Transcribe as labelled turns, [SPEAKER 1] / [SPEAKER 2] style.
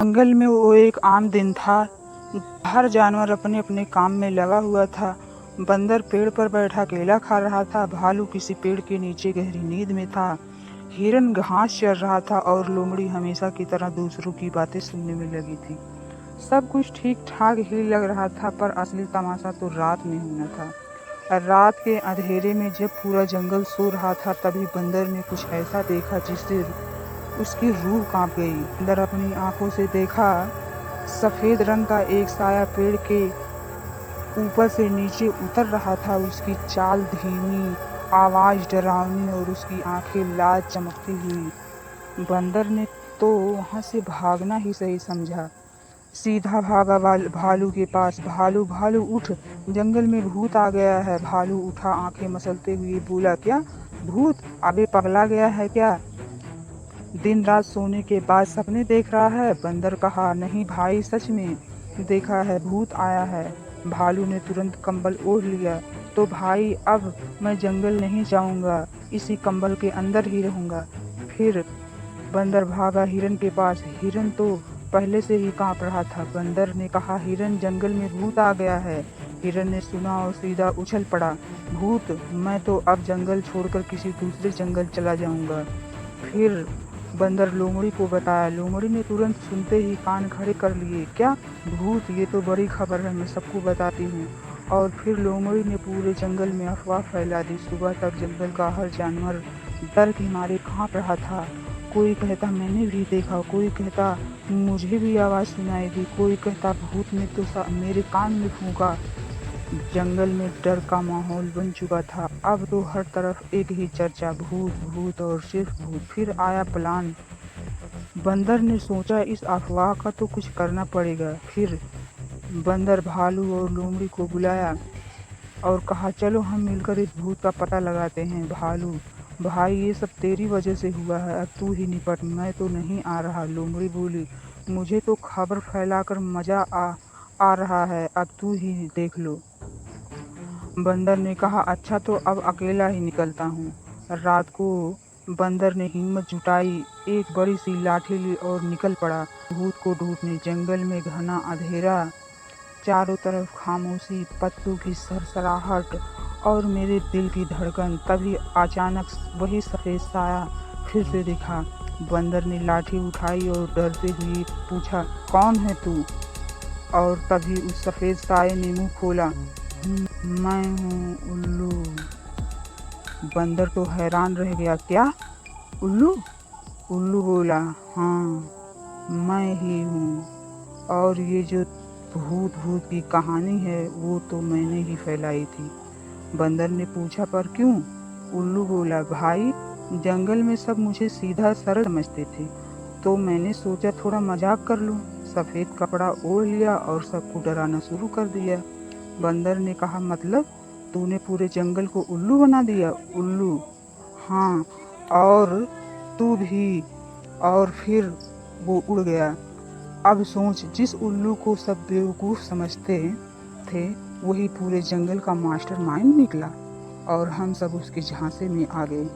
[SPEAKER 1] जंगल में वो एक आम दिन था। हर जानवर अपने अपने काम में लगा हुआ था। बंदर पेड़ पर बैठा केला खा रहा था, भालू किसी पेड़ के नीचे गहरी नींद में था, हिरन घास चर रहा था और लोमड़ी हमेशा की तरह दूसरों की बातें सुनने में लगी थी। सब कुछ ठीक ठाक ही लग रहा था, पर असली तमाशा तो रात में होना था। रात के अंधेरे में जब पूरा जंगल सो रहा था, तभी बंदर ने कुछ ऐसा देखा जिससे उसकी रूह कांप गई। बंदर अपनी आंखों से देखा, सफेद रंग का एक साया पेड़ के ऊपर से नीचे उतर रहा था। उसकी चाल धीमी, आवाज डरावनी और उसकी आंखें लाल चमकती हुई। बंदर ने तो वहां से भागना ही सही समझा। सीधा भागा भालू के पास। भालू भालू उठ, जंगल में भूत आ गया है। भालू उठा, आंखें मसलते हुए बोला, क्या भूत? अबे पगला गया है क्या? दिन रात सोने के बाद सपने देख रहा है? बंदर कहा, नहीं भाई, सच में देखा है, भूत आया है। भालू ने तुरंत कंबल ओढ़ लिया। तो भाई अब मैं जंगल नहीं जाऊंगा, इसी कंबल के अंदर ही रहूंगा। फिर बंदर भागा हिरन के पास। हिरन तो पहले से ही कांप रहा था। बंदर ने कहा, हिरन, जंगल में भूत आ गया है। हिरन ने सुना और सीधा उछल पड़ा। भूत? मैं तो अब जंगल छोड़कर किसी दूसरे जंगल चला जाऊंगा। फिर बंदर लोमड़ी को बताया। लोमड़ी ने तुरंत सुनते ही कान खड़े कर लिए। क्या भूत? ये तो बड़ी खबर है, मैं सबको बताती हूँ। और फिर लोमड़ी ने पूरे जंगल में अफवाह फैला दी। सुबह तक जंगल का हर जानवर डर के मारे कांप रहा था। कोई कहता, मैंने भी देखा, कोई कहता, मुझे भी आवाज सुनाई दी, कोई कहता, भूत ने तो मेरे कान में फूंका। जंगल में डर का माहौल बन चुका था। अब तो हर तरफ एक ही चर्चा, भूत भूत और सिर्फ भूत। फिर आया प्लान। बंदर ने सोचा, इस अफवाह का तो कुछ करना पड़ेगा। फिर बंदर भालू और लोमड़ी को बुलाया और कहा, चलो हम मिलकर इस भूत का पता लगाते हैं। भालू, भाई ये सब तेरी वजह से हुआ है, अब तू ही निपट, मैं तो नहीं आ रहा। लोमड़ी बोली, मुझे तो खबर फैलाकर मजा आ रहा है, अब तू ही देख लो। बंदर ने कहा, अच्छा तो अब अकेला ही निकलता हूँ। रात को बंदर ने हिम्मत जुटाई, एक बड़ी सी लाठी ली और निकल पड़ा भूत को ढूंढने। जंगल में घना अंधेरा, चारों तरफ खामोशी, पत्तों की सरसराहट और मेरे दिल की धड़कन। तभी अचानक वही सफेद साया फिर से दिखा। बंदर ने लाठी उठाई और डरते हुए पूछा, कौन है तू? और तभी उस सफेद साये ने मुंह खोला, मैं हूँ उल्लू। बंदर तो हैरान रह गया, क्या उल्लू? उल्लू बोला, हाँ मैं ही हूँ, और ये जो भूत भूत की कहानी है वो तो मैंने ही फैलाई थी। बंदर ने पूछा, पर क्यों? उल्लू बोला, भाई जंगल में सब मुझे सीधा सरल समझते थे, तो मैंने सोचा थोड़ा मजाक कर लूं। सफेद कपड़ा ओढ़ लिया और सबको डराना शुरू कर दिया। बंदर ने कहा, मतलब तूने पूरे जंगल को उल्लू बना दिया? उल्लू, हाँ, और तू भी। और फिर वो उड़ गया। अब सोच, जिस उल्लू को सब बेवकूफ समझते थे, वही पूरे जंगल का मास्टरमाइंड निकला और हम सब उसके झांसे में आ गए।